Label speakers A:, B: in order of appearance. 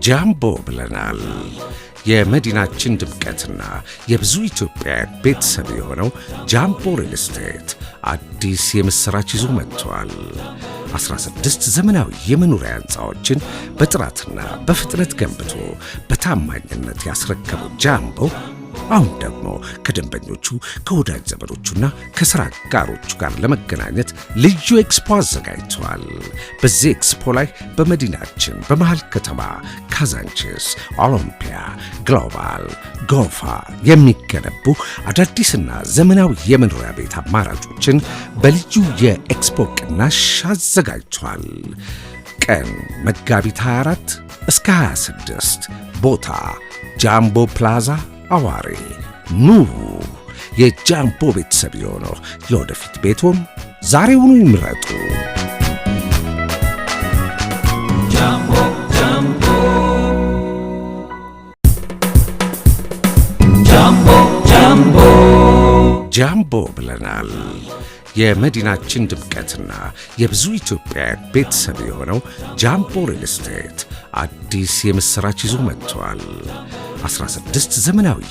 A: ጃምቦ ብለናል። የመዲናችን ድምቀትና የብዙ ኢትዮጵያውያን ቤተሰብ የሆነው ጃምቦ ሪል ስቴት አዲስ የምስራች ይዞ መጥቷል። 16 ዘመናዊ የመኖሪያ ሕንፃዎችን በጥራትና በፍጥነት ገንብቶ በታማኝነት ያስረከበው ጃምቦ አሁን ደግሞ ከደንበኞቹ ከወዳጅ ዘመዶቹና ከሥራ አጋሮቹ ጋር ለመገናኘት ልዩ ኤክስፖ አዘጋጅቷል። በዚህ ኤክስፖ ላይ በመዲናችን በመሃል ከተማ ካዛንቺስ፣ ኦሎምፒያ፣ ግሎባል፣ ጎፋ የሚገነቡ አዳዲስና ዘመናዊ የመኖሪያ ቤት አማራጮችን በልዩ የኤክስፖ ቅናሽ አዘጋጅቷል። ቀን መጋቢት 24 እስከ 26፣ ቦታ ጃምቦ ፕላዛ አዋሬ። ኑ የጃምቦ ቤተሰብ የሆነው የወደፊት ቤቶን ዛሬውኑ ይምረጡ። ጃምቦ ጃምቦ ጃምቦ ጃምቦ ጃምቦ ብለናል። የመዲናችን ድምቀትና የብዙ ኢትዮጵያውያን ቤተሰብ የሆነው ጃምቦ ሪል ስቴት አዲስ የምስራች ይዞ መጥቷል። 16 ዘመናዊ